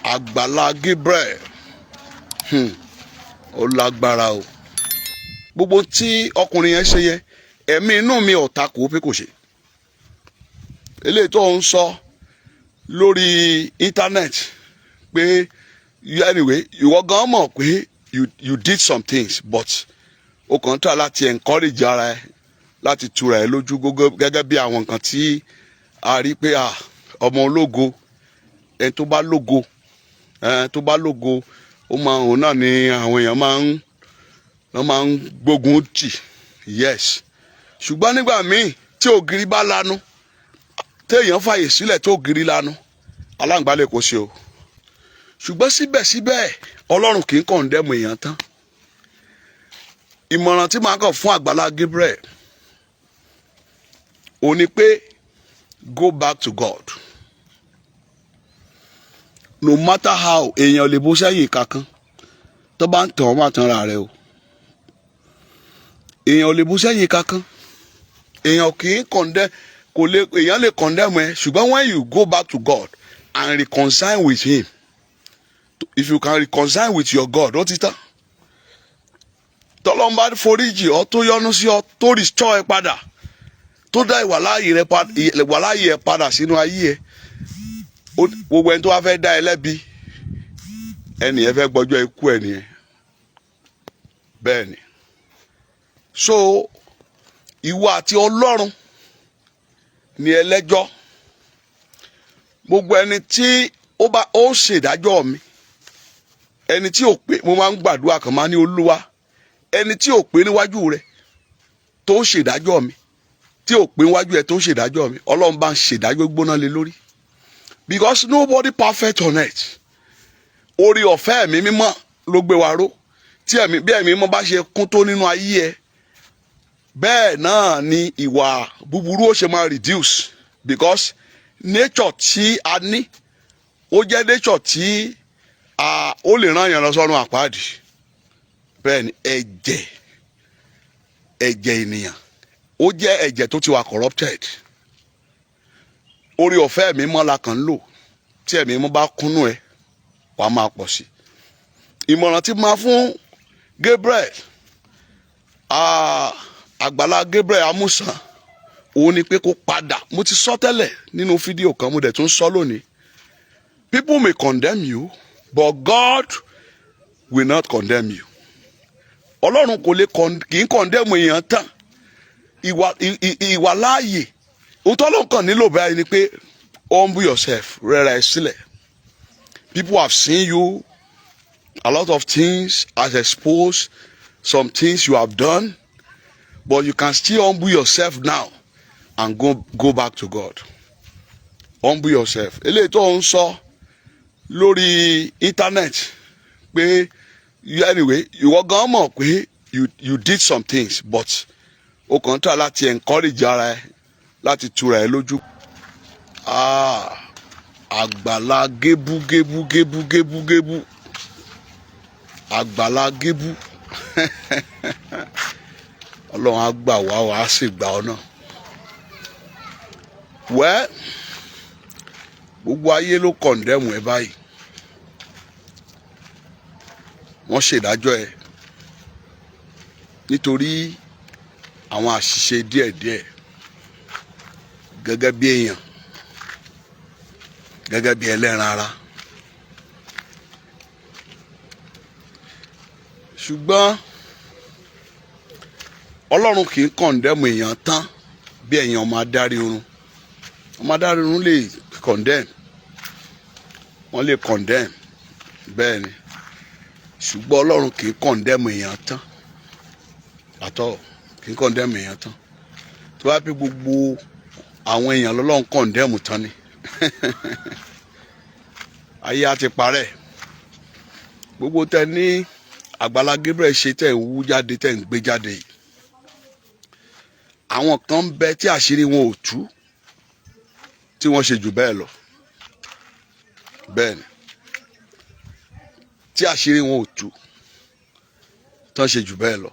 Àgbàlá Gabriel ó lágbára o. Gbogbo tí ọkùnrin yẹn ṣe yẹn ẹ̀mí inú mi ò takò pé kò ṣe. Eléyìí tó ń sọ lórí íńtánẹ́ẹ̀tì pé anyway ìwọ gan mọ̀ pé you did some things but o kàn try láti encourage ara ẹ láti tura ẹ lójú gẹ́gẹ́ bí àwọn nǹkan tí a rí pé ọmọ ológo ẹni tó bá lógo ó máa òun náà ni àwọn èèyàn máa ń gbógun tì yes ṣùgbọ́n nígbà míì tí ògiri bá lanu téèyàn fàyè sílẹ̀ tó ògiri lanu aláǹgbá lè kó sí o ṣùgbọ́n síbẹ̀síbẹ̀ Ọlọ́run kì í kọ̀ǹdẹ́mù èèyàn tán. Ìmọ̀ràn tí màá kàn fún Àgbàlá Gabriel ó ní pé go back to God. No matter how èèyàn lè bó sẹ́yìn kankan tó bá ń tàn ọ́ máa tan ra rẹ o. Èèyàn lè bó sẹ́yìn kankan èèyàn kì í èèyàn lè condemn ẹ ṣùgbọ́n when you go back to God and reconcile with him, if you can reconcile with your God ó ti tán. Tọ́lọ́run bá foríjì ọ́ tó yọ́nú sí ọ tó restore ẹ padà tó dá ìwàláyé ẹ padà sínú ayé ẹ gbogbo ẹni tó wá fẹ́ dá ẹ lẹ́bi ẹnìyẹn fẹ́ gbọ́jọ́ ikú ẹnìyẹn bẹ́ẹ̀ ni. So ìwọ àti Ọlọ́run ni ẹlẹ́jọ́. Gbogbo ẹni tí ó ṣèdájọ́ mi ẹni tí ò pé mo máa ń gbàdúrà kan máa ní Olúwa ẹni tí ò pé níwájú rẹ tó ń ṣèdájọ́ mi tí ò pé níwájú ẹ tó ń ṣèdájọ́ mi Ọlọ́run bá ń ṣèdájọ́ gbóná lé lórí because nobody perfect on earth. Orí ọ̀fẹ́ ẹ̀mí mímọ́ ló gbé wa ró tí bí ẹ̀mí mímọ́ bá ṣe kún tó nínú ayé ẹ bẹ́ẹ̀ náà ni ìwà búburú ó ṣe máa reduce because nature tí a ní ó jẹ́ nature tí ó lè rán yàn lọ sọ́run àpáàdì. Bẹ́ẹ̀ ni ẹ̀jẹ̀ ènìyàn ó jẹ́ ẹ̀jẹ̀ tó ti wà corrupted. Orí ọ̀fẹ́ ẹ̀mí mímọ́ la kàn ń lò tí ẹ̀mí mímọ́ bá kúnnú ẹ wàá máa pọ̀ sí. Ìmọ̀ràn tí máa fún Gabriel Àgbàlá Gabriel Amusan òun ni pé kó padà. Mo ti sọ tẹ́lẹ̀ nínú fídíò kan mo dẹ̀ tún sọ lónìí. People may condemn you but God will not condemn you. Ọlọ́run kì í condemn èèyàn tán. Ìwà láàyè òótọ́ ló ń kàn nílò báyìí ni pé humble yourself rẹ̀ra ẹ sílẹ̀. People have seen you, a lot of things has exposed some things you have done, but you can still humble yourself now and go back to God. Humble yourself. Eléyìí tó ń sọ lórí íńtánẹ́ẹ̀tì pé anyway ìwọ gan mọ̀ pé you did some things but o kàn try láti encourage ara ẹ láti tura ẹ lójú. Àgbàlá Gébú Àgbàlá Gébú Ọlọ́run á gbà wá wàá sì gbà ọ́ náà. Gbogbo ayé ló condemn ẹ báyìí. Wọ́n ṣèdájọ́ ẹ nítorí àwọn àṣìṣe díẹ̀díẹ̀ gẹ́gẹ́ bí èèyàn gẹ́gẹ́ bí ẹlẹ́ran ara. Ṣùgbọ́n Ọlọ́run kì í condemn èèyàn tán bí ẹ̀yin ọmọ adarí oorun. Ọmọ adarí oorun lè condemn wọ́n lè condemn bẹ́ẹ̀ ni ṣùgbọ́n Ọlọ́run kì í condemn èèyàn tán àtọ́ kì í condemn èèyàn tán. Tó bá pé gbogbo àwọn èèyàn lọ́lọ́run condemn tán ni ayé á ti parẹ́. Gbogbo tẹ ní Àgbàlá Gabriel ṣe tẹ̀ ń wú jáde tẹ̀ ń gbé jáde yìí àwọn kan ń bẹ tí àṣírí wọn ò tú tí wọ́n ṣe jù bẹ́ẹ̀ lọ. Bẹ́ẹ̀ ni tí àṣírí wọn ò tú tán ṣe jù bẹ́ẹ̀ lọ.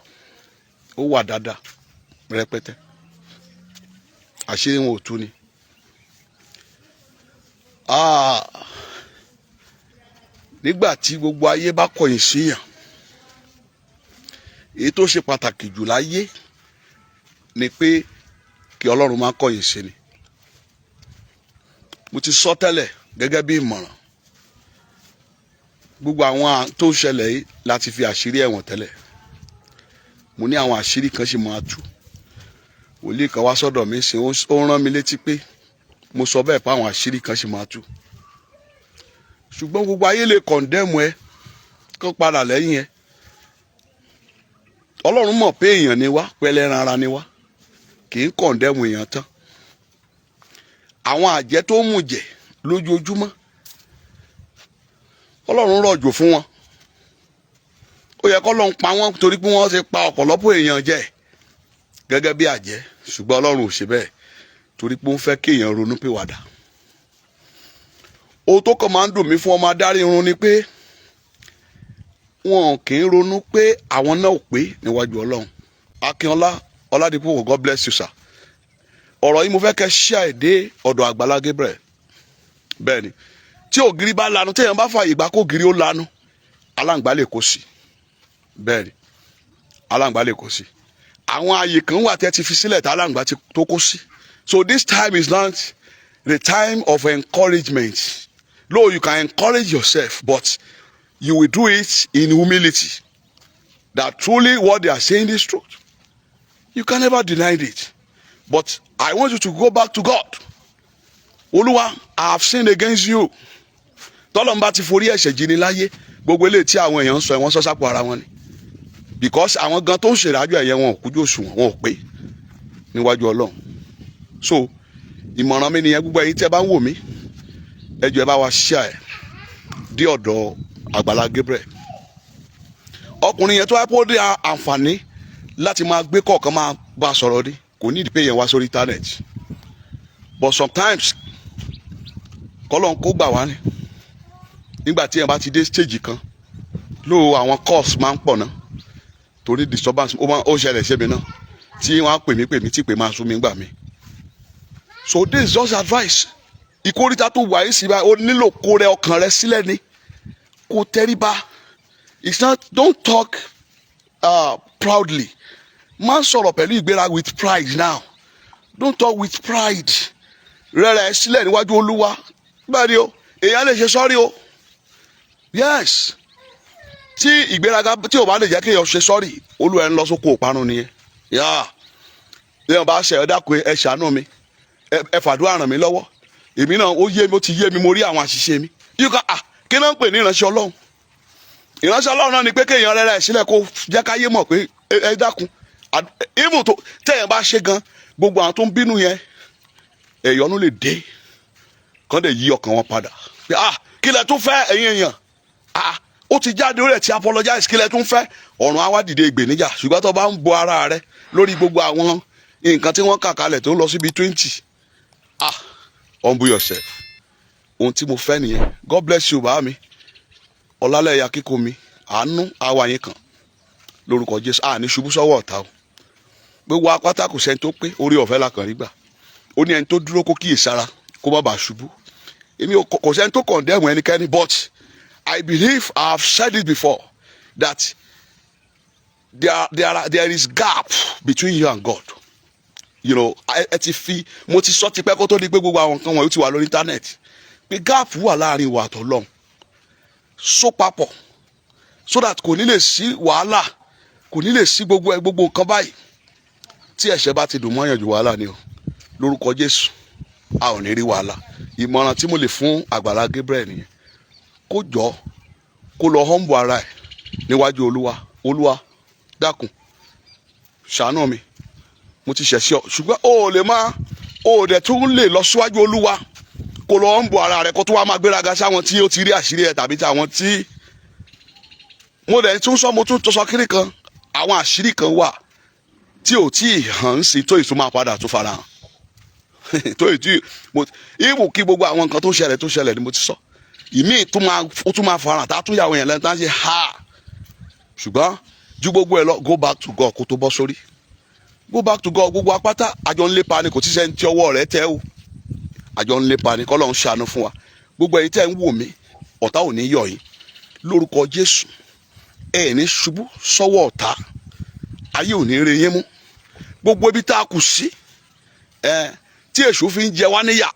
Ó wà dáadáa rẹpẹtẹ àṣírí wọn ò tú ni. nígbà tí gbogbo ayé bá kọ̀yìn síyàn, èyí tó ṣe pàtàkì jù láyé ni pé kí Ọlọ́run má kọ̀yìn sí ni. Mo ti sọ tẹ́lẹ̀ gẹ́gẹ́ bí ìmọ̀ràn, gbogbo àwọn tó ń ṣẹlẹ̀ yìí láti fi àṣírí ẹ̀wọ̀n tẹ́lẹ̀. Mo ní àwọn àṣírí kan ṣì máa tú. Wòlíì kan wá sọ́dọ̀ mi ṣe ó rán mi létí pé mo sọ bẹ́ẹ̀ pé àwọn àṣírí kan ṣì máa tú. Ṣùgbọ́n gbogbo ayé lè kọ̀ndẹ́mù ẹ kó padà lẹ́yìn ẹ. Ọlọ́run mọ̀ pé èèyàn ni wá, pẹ̀lẹ́ ẹran ara ni wá, kì í kọ̀ndẹ́mù èèyàn tán. Àwọn àjẹ́ tó ń mùjẹ̀ lójoojúmọ́, Ọlọ́run rọ̀jò fún wọn. Ó yẹ kó Ọlọ́run pa wọ́n torí pé wọ́n ti pa ọ̀pọ̀lọpọ̀ èèyàn jẹ gẹ́gẹ́ bí àjẹ́, ṣùgbọ́n Ọlọ́run ò ṣe bẹ́ẹ̀ torí pé ó ń fẹ́ kí èèyàn ronú pìwàdà. Ohun tó kàn máa ń dùn mí fún ọmọ adarí irun ni pé wọn kì í ronú pé àwọn náà ò pé níwájú Ọlọ́run. Akínọlá Ọládipúpọ̀, God bless you sir. Ọ̀rọ̀ yìí mo fẹ́ kẹ́ share dé ọ̀dọ̀ Àgbàlá Gabriel. Bẹ́ẹ̀ ni, tí ògiri bá lanu, téèyàn bá fààyè gbà kó ògiri ó lanu, aláǹgbá lè kó sí. Bẹ́ẹ̀ ni, aláǹgbá lè kó sí. Àwọn ààyè kan wà tẹ́ ti fi sílẹ̀ tí aláǹgbá tó kó sí. So this time is not the time of encouragement. Though you can encourage yourself, but you will do it in humility. That truly what they are saying is truth. You can never deny it. But I want you to go back to God. Olúwa, I have sinned against you. Tọ́lọ́run bá ti forí ẹ̀ṣẹ̀ jì ní láyé, gbogbo eléyìí tí àwọn èèyàn ń sọ wọ́n sọ sápò ara wọn ni. Because àwọn gan tó ń ṣèdájọ́ ẹ̀yẹ wọn ò kújú òṣùwọ̀n, wọn ò pé níwájú Ọlọ́run. So ìmọ̀ràn mi nìyẹn, gbogbo ẹ̀yin tí ẹ bá ń wò mí, ẹ jọ̀ọ́ ẹ bá wa share dé ọ̀dọ̀ Àgbàlá Gabriel. Ọkùnrin yẹn tó wáyé pé ó dé àǹfààní láti máa gbé kọ̀ọ̀kan máa bá a sọ̀rọ̀ rí, kò ní ìdí pé yẹn wá sórí internet. But sometimes kọ́lọ́n kó gbà wá ní nígbà tí yẹn bá ti dé stage kan, lóò àwọn calls máa ń pọ̀ náà torí disturbance ó ṣẹlẹ̀ ṣẹ́mi náà tí wọ́n á pè mí tí pè máa sún mi gbà mí. So this is just advice. Ìkórìtà tó wà yìí sí báyìí, ó nílò kó rẹ ọkàn rẹ sílẹ̀ ni, kó tẹríba. It's not, don't talk proudly. Má sọ̀rọ̀ pẹ̀lú ìgbéra with pride now. Don't talk with pride. Rẹ̀rẹ̀ sílẹ̀ níwájú Olúwa. Bẹ́ẹ̀ ni o, èèyàn lè ṣe sọ́rí o. Yes. Tí ìgbéraga tí o bá lè jẹ́ kí èèyàn ṣe sọ́rí, Olúwa ń lọ sóko òparun nìyẹn. Èèyàn bá ṣe ẹ dákun ẹ ṣàánú mi, ẹ fàdúrà ràn mí lọ́wọ́. Èmi náà ó ti yé mi, mo rí àwọn àṣìṣe mi. Kí náà ń pè ní ìránṣẹ́ Ọlọ́run? Ìránṣẹ́ Ọlọ́run náà ni pé kéèyàn rẹ̀rẹ̀ sílẹ̀ kó jẹ́ káyé mọ̀ pé ẹ dákun. Even tó tẹ̀yàn bá ṣe gan, gbogbo àwọn tó ń bínú yẹn, ẹ̀yọ́nú lè dé kán lè yí ọkàn wọn padà. Kí lẹ tún fẹ́ ẹ̀yin èèyàn? Ó ti jáde, ó rẹ̀ ti apologize, kí lẹ tún fẹ́? Ọ̀run á wá dìde ìgbèníjà. Ṣùgbọ́n tó bá ń bo ara rẹ lórí gbogbo àwọn nǹkan tí wọ́n kà kalẹ̀ tó ń lọ síbi 20, humble yourself. Ohun tí mo fẹ́ nìyẹn. God bless you bá mi. Ọlálẹ́yà kíkó mi, àánú àwa yín kan lórúkọ Jésù. Ní ṣubú sọ́wọ́ ọ̀tá o. Gbogbo apáta kò sẹ́ni tó pé, orí ọ̀fẹ́ la kàn rí gbà. Ó ní ẹni tó dúró kó kíyèsára kó má bàa ṣubú. Èmi kò sẹ́ni tó condemn ẹnikẹ́ni, but I believe I have said it before that there is gap between you and God. You know, mo ti sọ tipẹ́ kó tó di pé gbogbo àwọn nǹkan wọ̀nyí ti wà lórí internet. Pé gap wà láàrin wa àtọlọ́run. So papọ̀, so that kò ní lè sí wàhálà, kò ní lè sí gbogbo nǹkan báyìí. Tí ẹ̀ṣẹ̀ bá ti dùn mọ́yàn ju wàhálà ni o. Lórúkọ Jésù, a ò ní rí wàhálà. Ìmọ̀ràn tí mo lè fún Àgbàlá Gabriel nìyẹn. Kó jọ kó lọ humble ara ẹ̀ níwájú Olúwa. Olúwa dákun ṣàánú mi, mo ti ṣẹ̀ sí ọ. Ṣùgbọ́n o ò dẹ̀ tún lè lọ síwájú Olúwa kó lọ humble ara rẹ̀ kó tó wá máa gbéraga sáwọn tí ó ti rí àṣírí ẹ̀ tàbí táwọn tí mo dẹ̀ tún sọ kiri kan. Àwọn àṣírí kan wà tí ò tí hàn sí tó ìtún máa padà tó fara hàn. Tó ìtú ìwò kí gbogbo àwọn nǹkan tó ṣẹlẹ̀ ni mo ti sọ. Ìmí ó tún máa fara hàn tá a tún yàwó yẹn lẹ́nu tá a ṣe ṣùgbọ́n ju gbogbo ẹ lọ, go back to God kó tó bọ́ sórí. Go back to God. Gbogbo apáta àjọ ń lépa ni, kò tí sẹ́ni tí ọwọ́ rẹ̀ tẹ́ o. Àjọ ń lépa ni, k'Ọlọ́run ṣàánú fún wa. Gbogbo ẹ̀yin tẹ́ ń wò mí, ọ̀tá ò ní yọ̀ yín. lórúkọ Jésù ẹ ní ṣubú sọ́wọ́ ọ̀tá, ayé ò ní rẹ yín mú. Gbogbo ibi tá a kù sí tí èṣù fi ń jẹ wá níyà,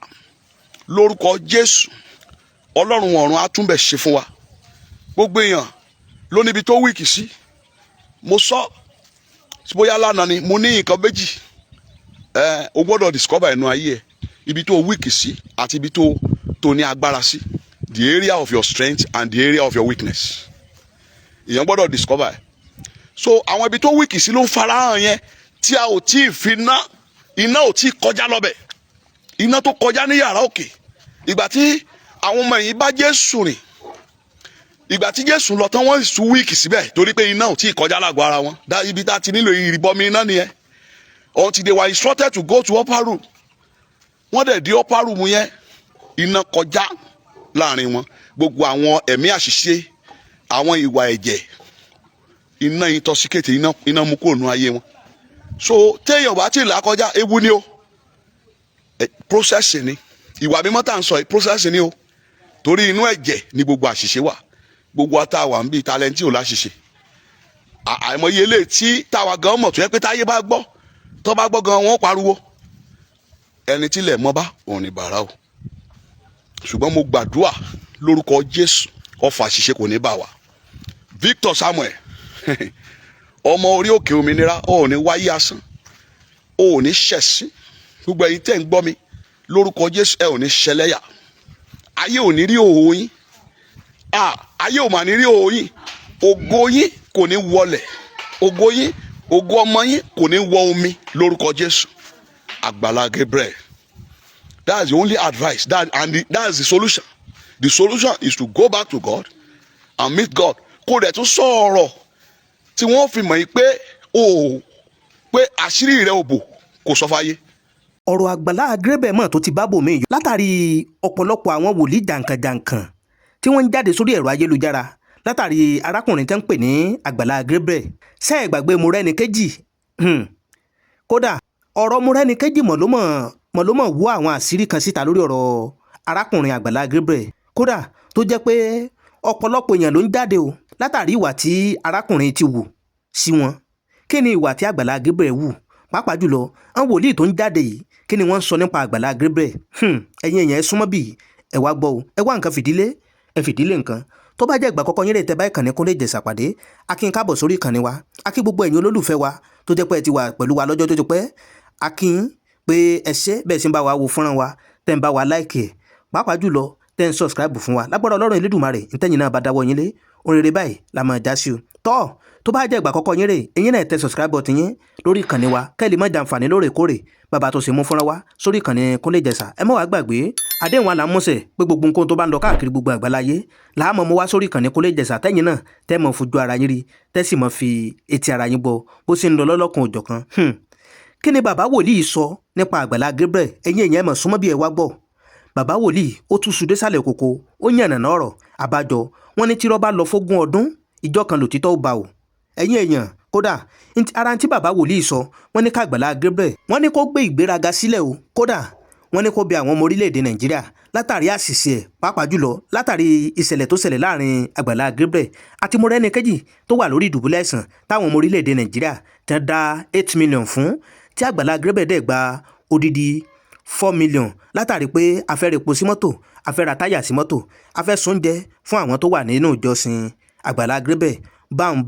lórúkọ Jésù Ọlọ́run ọ̀run á túnbẹ̀ ṣe fún wa. Gbogbo èèyàn ló níbi tó wíìkì sí. Mo sọ bóyá lánàá ni mo ní nǹkan méjì o gbọ́dọ̀ discover ẹnu ayé ẹ, ibi tó wíìkì sí àti ibi tó ní agbára sí, the area of your strength and the area of your weakness. Èèyàn gbọ́dọ̀ discover ẹ. So àwọn ibi tó wíìkì sí ló ń farahàn yẹn tí a ò tí ì fi iná ò tí ì kọjá lọ́bẹ̀, iná tó kọjá ní yàrá òkè. Ìgbà tí àwọn ọmọ yìí bá Jésù rìn, ìgbà tí Jésù lọ tán wọ́n sùn wíìkì síbẹ̀ torí pé iná ò tí ì kọjá lágọ̀ ara wọn. Ibi tá a ti nílò ìrìbọmi iná nìyẹn. Until they were instructed to go to upper room, wọ́n dẹ̀ di upper room yẹn, iná kọjá láàrin wọn. Gbogbo àwọn ẹ̀mí àṣìṣe, àwọn ìwà ẹ̀jẹ̀, iná intoxicate, iná mú kúrò nínú ayé wọn. So téèyàn bá ti là kọjá, ewu ni o, process ni. Ìwà mímọ́ tá à ń sọ yìí process ni o, torí inú ẹ̀jẹ̀ ni gbogbo àṣìṣe wà. Gbogbo àtàwà ń bí talent ò láṣìṣe. Àìmọye eléyìí tí táwa gan mọ̀ tó yẹ pé táyé bá gbọ́, tó bá gbọ́ gan wọ́n pariwo. Ẹni tí ilẹ̀ mọ́ bá òun ní bàrà o. Ṣùgbọ́n mo gbàdúrà lórúkọ Jésù, ọfà àṣìṣe kò ní bà wá. Victor Samuel ọmọ orí òkè òmìnira, ò ní wáyé asán, ò ní ṣẹ̀sín. Gbogbo ẹ̀yin tẹ́ ń gbọ́ mi lórúkọ Jésù, ẹ ò ní ṣẹlẹ́yà. Ayé ò ní rí òhò yín, ayé ò mà ní rí òhò yín. Ògo yín kò ní wọlẹ̀, ògo yín, ògo ọmọ yín kò ní wọ omi lórúkọ Jésù. Àgbàlá Gabriel, that's the only advice, that's the solution. The solution is to go back to God and meet God. Kó dẹ̀ tún sọ̀rọ̀ tí wọ́n fi mọ̀ yín pé àṣírí rẹ̀ ò bò, kò sọ fáyé. Ọ̀rọ̀ Àgbàlá Gabriel mọ̀ tó ti bá bòmí yọ látàrí ọ̀pọ̀lọpọ̀ àwọn wòlíì jàǹkànjàǹkàn tí wọ́n ń jáde sórí ẹ̀rọ ayélujára látàrí arákùnrin tẹ́ ń pè ní Àgbàlá Gabriel. Ṣé ẹ gbàgbé Mọ́rẹ́nikẹ́jì? Kódà ọ̀rọ̀ Mọ́rẹ́nikẹ́jì mọ̀ ló mọ̀ wú àwọn àṣírí kan síta lórí ọ̀rọ̀ arákùnrin Àgbàlá Gabriel. Kódà tó jẹ́ pé ọ̀pọ̀lọpọ̀ èèyàn ló ń jáde o látàrí ìwà tí arákùnrin ti wù sí wọn. Kí ni ìwà tí Àgbàlá Gabriel wù? Pàápàá jùlọ àwọn wòlíì tó ń jáde yìí, kí ni wọ́n ń sọ nípa Àgbàlá Gabriel? Ẹ̀yin èèyàn ẹ súnmọ́ bí ẹ wá gbọ́ o, ẹ wá nǹkan fìdílé, ẹ fìdílé nǹkan. Tó bá jẹ́ ìgbà àkọ́kọ́ yín lè tẹ bá ìkànnì Kúnlé Ìjẹ̀ṣà pàdé, a kí n káàbọ̀ sórí ìkànnì wa. A kí gbogbo ẹ̀yin olólùfẹ́ wa tó jẹ́ pé ẹ ti wà pẹ̀lú wa lọ́jọ́ tó ti pẹ́. A kí yín pé ẹ ṣé bẹ́ẹ̀ sì ń bá wa wo fọ́nrán wa, tẹ́ ń bá wa like ẹ̀, pàápàá jùlọ tẹ́ ń subscribe fún wa. Lágbára Ọlọ́run Elédùmarè, ntẹ́yìn náà bá dáwọ́ yín lé, orin rere báyìí la máa já sí o. Tó bá jẹ́ ìgbà àkọ́kọ́ yín rè, ẹ̀yin náà tẹ subscribe button yín lórí ìkànnì wa kẹ́ lè má jàǹfààní lóòrèkóòrè bàbá tó ṣe mú fúnra wa sórí ìkànnì Kúnlé Ìjẹ̀ṣà. Ẹ má wàá gbàgbé àdéhùn àlámúṣẹ pé gbogbo nǹkan tó bá ń lọ káàkiri gbogbo àgbáláyé làá mọ̀ mú wá sórí ìkànnì Kúnlé Ìjẹ̀ṣà, tẹ́yìn náà tẹ́ mọ̀ fojú ara yín rí, tẹ́ sì mọ̀ fi etí ara yín gbọ́ bó ṣe ń lọ lọ́lọ́kan òjọ̀kan. Kí ni bàbá wòlíì sọ nípa Àgbàlá Gabriel? Ẹ̀yin èèyàn ẹ mọ̀ súnmọ́ bí ẹ wá gbọ́. Bàbá wòlíì ó tún sùdé sálẹ̀ kòkó, ó yànnàná ọ̀rọ̀ àbájọ. Wọ́n ní tírọ́ bá lọ fógún ọdún, ìjọ kan lòtítọ́ ó bá o. Ẹ̀yin èèyàn, kódà ara tí bàbá wòlíì sọ, wọ́n ní k'Àgbàlá Gabriel, wọ́n ní kó gbé ìgbéraga sílẹ̀ o. Kódà wọ́n ní kó bẹ àwọn ọmọ orílẹ̀-èdè Nàìjíríà látàrí àṣìṣe ẹ̀, pàápàá jùlọ látàrí ìṣẹ̀lẹ̀ tó ṣẹlẹ̀ láàrin Àgbàlá Gabriel àti Mọ́rẹ́nikẹ́jì tó wà lórí ìdùbúlẹ̀ àìsàn táwọn ọmọ orílẹ̀-èdè Nàìjíríà tẹ́ dá 8 million fún, tí Àgbàlá Gabriel dẹ̀ gba odidi 4 million látàrí pé a fẹ́ repo sí mọ́tò, a fẹ́ ra táyà sí mọ́tò, a fẹ́ sóúnjẹ fún àwọn tó wà nínú ìjọsìn Àgbàlá Gabriel. Báhùn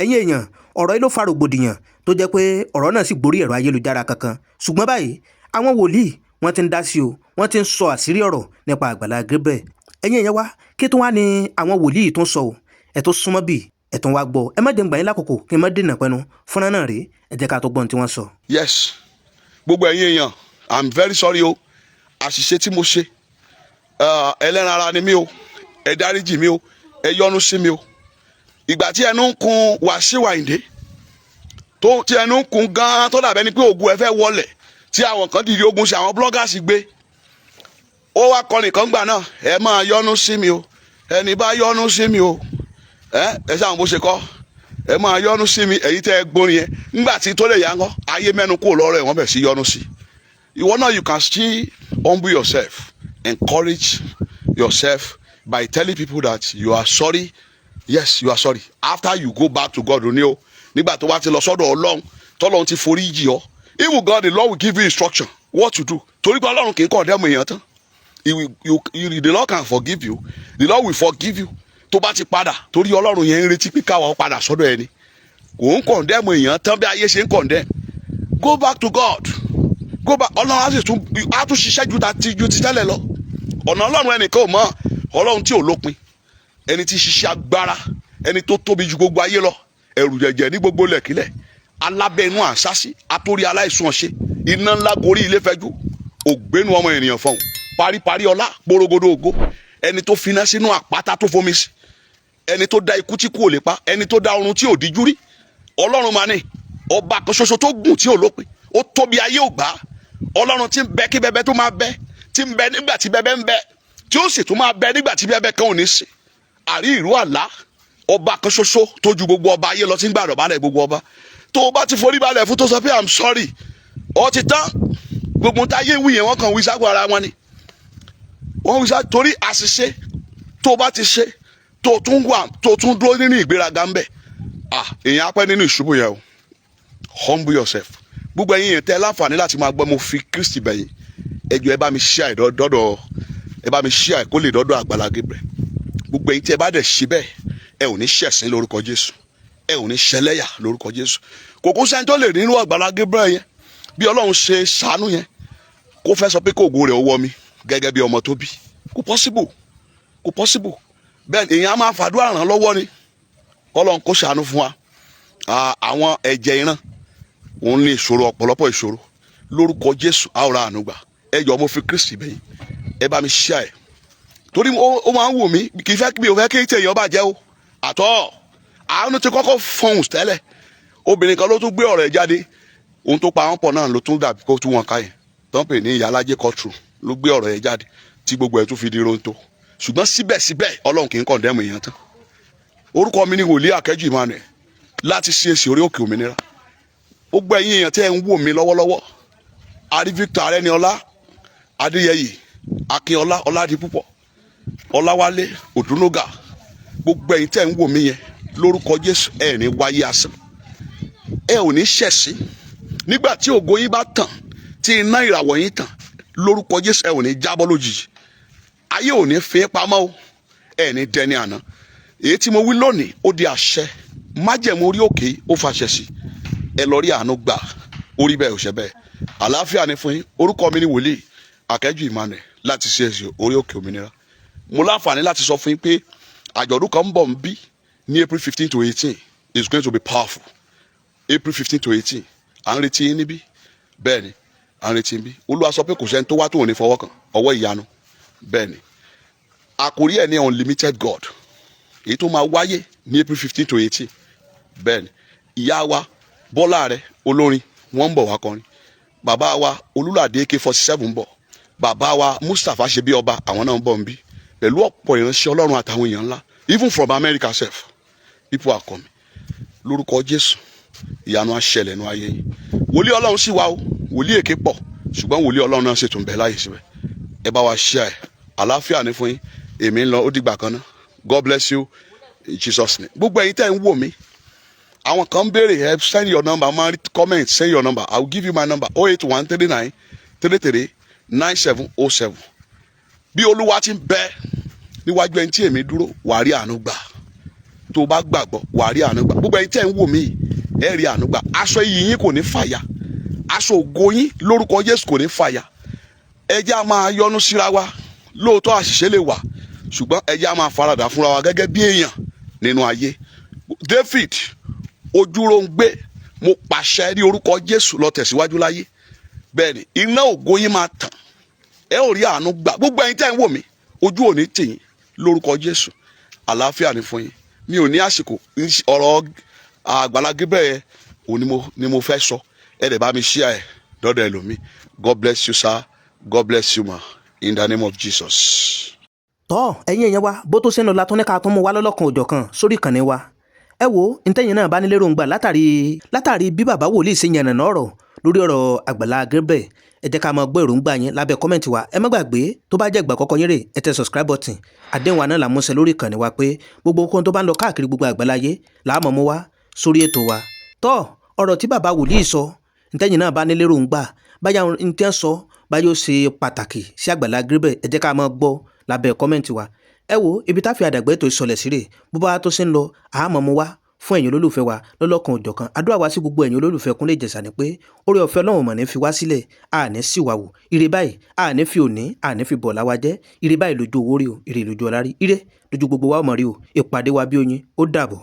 ẹ̀yin èèyàn, ọ̀rọ̀ yìí ló fa rògbòdìyàn tó jẹ́ pé ọ̀rọ̀ náà sì gborí ẹ̀rọ ayélujára kankan. Ṣùgbọ́n báyìí àwọn wòlíì wọ́n ti ń dá sí o, wọ́n ti ń sọ àṣírí ọ̀rọ̀ nípa Àgbàlá Gabriel. Ẹ̀yin èèyàn wa, kí tó wá ní àwọn wòlíì tó ń sọ o, ẹ̀ tó súnmọ́ bí ẹ̀ tó wá gbọ́. Ẹ má jẹ́ ń gbà yín lákòókò kí n má dènà pẹ́nu fúnra náà rèé, ẹ jẹ́ ká tó gbọ́n tí wọ́n sọ. Yes, gbogbo ẹ̀yin èèyàn, I'm very sorry o, àṣìṣe tí mo ṣe, ẹlẹ́ran ara ni mí o, ẹ dáríjì mí o, ẹ yọ́nú sí mi o. Ìgbà tí ẹnu ń kun Wàsíù Àyìndé, tí ẹnu ń kun gan-an tó dàbẹ́ ni pé ògùn ẹ fẹ́ wọlẹ̀, tí àwọn kan dìde ogun sí àwọn bloggers gbé, ó wá kọ nìkan gbà náà, ẹ máa yọ́nú sí mi o, ẹni bá yọ́nú sí mi o, ẹ sáwọn bó ṣe kọ́, ẹ máa yọ́nú sí mi, èyí tẹ́ ẹ gbórin yẹn. Nígbà tí tó lè yá ńkọ́, ayé mẹ́nu kúrò lọ́rọ̀ ẹ̀ wọ́n bẹ̀ sí yọ́nú sí. Ìwọ náà, you can still humble yourself, encourage yourself, by telling people that you are sorry. Yes, you are sorry. After you go back to God, ní o nígbà tó wá ti lọ sọ́dọ̀ Ọlọ́run tọ́lọ́run ti forí jì ọ́, even God the Lord will give you instruction what to do. Torí pé Ọlọ́run kì í condemn èèyàn tán. The Lord can forgive you. The Lord will forgive you. Tó bá ti padà torí Ọlọ́run yẹn ń retí pé káwa padà sọ́dọ̀ ẹni. Kò ń condemn èèyàn tán bí ayé ṣe ń condemn. Go back to God. Go back. Ọlọ́run á tún ṣiṣẹ́ ju ti tẹ́lẹ̀ lọ. Ọ̀nà Ọlọ́run ẹnìkan ò mọ̀. Ọlọ́run tí ò lópin. Ẹni tí ṣiṣẹ́ agbára. Ẹni tó tóbi ju gbogbo ayé lọ. Ẹ̀rù jẹ̀jẹ̀ ní gbogbo lẹ̀kílẹ̀. Alábẹ́ inú àṣásí. Atórí aláìsùn ọ̀ṣẹ́. Iná ńlá gorí ilé fẹ́jú. Ògbénu ọmọ ènìyàn fọ̀hún. Paríparí ọlá gbórógodó ògo. Ẹni tó finá sínú àpáta tó fomi sí. Ẹni tó dá ikú tí kú ò lè pa. Ẹni tó dá ọ̀run tí ò díjú rí. Ọlọ́run máa ní. Ọba kan ṣoṣo tó gùn tí ò lópin. Ó tóbi ayé ò gbà. Ọlọ́run tí ń bẹ kí bẹbẹ tó máa bẹ. Tí ń bẹ nígbà tí bẹbẹ ń bẹ. Tí ó sì tún máa bẹ nígbà tí bẹbẹ kan ò ní sí. Àrí ìró àlá. Ọba kan ṣoṣo tó ju gbogbo ọba ayé lọ tí ń gbàdọ̀ balẹ̀ gbogbo ọba. Tó o bá ti forí balẹ̀ fún tó sọ pé I'm sorry. Ó ti tán. Gbogbo táyé wí yẹn wọ́n kàn wí ságo ara wọn ni. Wọ́n wí sá torí àṣìṣe tó o bá ti ṣe tó o tún dúró nínú ìgbéraga ń bẹ̀. Èèyàn á pẹ́ nínú ìṣubú yẹn o. Humble yourself. Gbogbo ẹ̀yin yẹn tẹ́ láǹfààní láti máa gbọ́ mo fi Kristi bẹ̀yìn. Ẹ jọ̀ọ́ ẹ bá mi share dọ́dọ̀ ẹ bá mi share kó lè dọ́dọ̀ Àgbàlá Gabriel. Gbogbo ẹ̀yin tí ẹ bá dẹ̀ ṣe bẹ́ẹ̀ ẹ ò ní ṣẹ̀sín lórúkọ Jésù. Ẹ ò ní ṣẹlẹ́yà lórúkọ Jésù. Kòkó sẹ́ni tó lè nínú Àgbàlá Gabriel yẹn bí Ọlọ́run ṣe ṣàánú yẹn kó fẹ́ sọ pé kó ògo rẹ̀ ó wọ mi gẹ́gẹ́ bí ọmọ tó bí. Kò possible. Bẹ́ẹ̀ ni èèyàn á máa fàdúrà ràn lọ́wọ́ ni. Ọlọ́run kó ṣàánú fún wa. Àwọn ẹ̀jẹ̀ ìran òun ní ìṣòro ọ̀pọ̀lọpọ̀ ìṣòro lórúkọ Jésù a ó ra àánú gbà. Ẹ jọ̀ọ́ mo fi Kristi bẹ̀yìn ẹ bá mi share ẹ̀ torí ó máa ń wù mí kì í fẹ́ kí mi ò fẹ́ kí tèèyàn bàjẹ́ o àtọ́ àánú ti kọ́kọ́ fọhùn tẹ́lẹ̀ obìnrin kan ló tún gbé ọ̀rọ̀ ẹ̀ jáde ohun tó pa wọ́n pọ̀ náà ló tún dàbí kó tún wọn ká yẹn tó ń pè ní Ìyálájé courtroom ló gbé ọ̀rọ̀ ẹ̀ jáde tí gbogbo ẹ̀ tún fi di ronto ṣùgbọ́n síbẹ̀síbẹ̀ Ọlọ́run kì í condemn èèyàn tán. Orúkọ mi ni Wòlíì Àkẹ́jù Emmanuel láti CAC Orí Òkè Òmìnira. Gbogbo ẹ̀yin èèyàn tẹ́ ń wò mí lọ́wọ́lọ́wọ́ Adé Victor Arẹ́niọlá Adéyẹyè Akínọlá Ọládipúpọ̀ Ọláwálé Òdúnógà gbogbo ẹ̀yin tẹ́ ń wò mí yẹn lórúkọ Jésù ẹ ní wáyé asán ẹ ò ní ṣẹ̀sín nígbà tí ògo yín bá tàn tí iná ìràwọ̀ yín tàn lórúkọ Jésù ẹ ò ní jábọ́ lójijì ayé ò ní fi pamọ́ o ẹ ní dẹni àná èyí tí mo wí lónìí ó di àṣẹ májẹ̀mú orí òkè ó fàṣẹ sí ẹ lọ rí àánú gbà orí bẹ́ẹ̀ ò ṣe bẹ́ẹ̀ àlàáfíà ni fún yín. Orúkọ mi ni Wòlíì Àkẹ́jù Emmanuel láti CAC Orí Òkè Òmìnira. Mo láǹfààní láti sọ fún yín pé àjọ̀dún kan ń bọ̀ ń bí ní April 15 to 18 is going to be powerful. April 15 to 18 à ń retí yín níbí bẹ́ẹ̀ ni à ń retí yín bí Olúwa sọ pé kò sẹ́ni tó wá tó ò ní fọwọ́ kàn ọwọ́ ìyanu bẹ́ẹ̀ ni àkórí ẹ̀ ní unlimited God èyí tó máa wáyé ní April 15 to 18 bẹ́ẹ̀ ni ìyá wa Bọ́lá rẹ̀ olórin wọ́n ń bọ̀ wá kọrin bàbá wa Olúládé AK-47 ń bọ̀ bàbá wa Mustapha ṣe bí ọba àwọn náà ń bọ̀ ń bí pẹ̀lú ọ̀pọ̀ ìránṣẹ́ Ọlọ́run àtàwọn èèyàn ńlá even from America sef people are coming lórúkọ Jésù ìyanu á ṣẹlẹ̀ nínú ayé yín. Wòlíì Ọlọ́run sì wá o wòlíì èké pọ̀ ṣùgbọ́n wòlíì Ọlọ́run náà ṣètò ń bẹ láyé síbẹ̀ ẹ bá wa share ẹ̀ àlàáfíà ní fún yín èmi ń lọ ó dìgbà kan náà God bless you in Jesus name. Gbogbo ẹ̀yin tẹ́ ń wò mí àwọn kan ń béèrè ẹ send your number máa comment send your number I will give you my number 08139 33 9707. Bí Olúwa ti ń bẹ níwájú ẹni tí èmi dúró wàá rí àánú gbà tó o bá gbàgbọ́ wàá rí àánú gbà. Gbogbo ẹ̀yin tẹ́ ń wò mí ẹ rí àánú gbà aṣọ iyì yín kò ní fàya aṣọ ògo yín lórúkọ Jésù kò ní fàya. Ẹ jẹ́ á máa yọ́nú síra wa lóòótọ́ àṣìṣe lè wà ṣùgbọ́n ẹ jẹ́ á máa faradà fúnra wa gẹ́gẹ́ bí èèyàn nínú ayé. David ojúróńgbé mo pàṣẹ ní orúkọ Jésù lọ tẹ̀síwájú láyé bẹ́ẹ̀ ni iná ògo yín máa tàn ẹ ò rí àánú gbà. Gbogbo ẹ̀yin tẹ́ ń wò mí ojú ò ní tì yín lórúkọ Jésù àlàáfíà ni fún yín. Mi ò ní àsìkò ọ̀rọ̀ Àgbàlá Gabriel ni mo fẹ́ sọ ẹ dẹ̀ bá mi share ẹ̀ dọ́dọ̀ ẹlòmíì. God bless you sir, God bless you ma, in the name of Jesus. tọ́ ẹ̀yin èèyàn wa bó tó ṣe ń lọ la tó ní ká tún mú wa lọ́lọ́kan òjọ̀kan sórí ìkànnì wa ẹ wo ntẹ́yìn náà bá nílé ròǹgbà látàrí bí bàbá wòlíì ṣe yànnàná ọ̀rọ̀ lórí ọ̀rọ̀ Àgbàlá Gabriel ẹ jẹ́ ká máa gbọ́ èròǹgbà yín lábẹ́ kọ́mẹ̀ntì wa. Ẹ má gbàgbé tó bá jẹ́ ìgbà àkọ́kọ́ yín rè ẹ tẹ subscribe button. Àdéhùn wa náà là múṣẹ lórí ìkànnì wa pé gbogbo ohun tó bá ń lọ káàkiri gbogbo àgbáláyé là á mọ̀ mú wá sórí ètò wa. Tọ́ ọ̀rọ̀ tí bàbá wòlíì sọ ntẹ́yìn náà bá ní léròǹgbà báyà ń tẹ́ sọ báyà ó ṣe pàtàkì sí Àgbàlá Gabriel ẹ jẹ́ ká máa gbọ́ lábẹ́ kọ́mẹ̀ntì wa. Ẹ wo ibi tá fi àdàgbẹ́ tó ìsọ̀lẹ̀ sí rè bó bá tó ṣe ń lọ àmọ́ mú wá fún ẹ̀yin olólùfẹ́ wa lọ́lọ́kan òjọ̀kan. Àdúrà wa sí gbogbo ẹ̀yin olólùfẹ́ Kúnlé Ìjẹ̀ṣà ni pé oore ọ̀fẹ́ Ọlọ́run mọ̀ ní fi wá sílẹ̀ àní sì wà wò ire báyìí àní fi òní àní fi bọ̀ láwa jẹ́ ire báyìí lójú owó rí o ire lójú ọlá rí ire lójú gbogbo wa ọmọ rí o ìpàdé wa bí oyin ó dàbọ̀.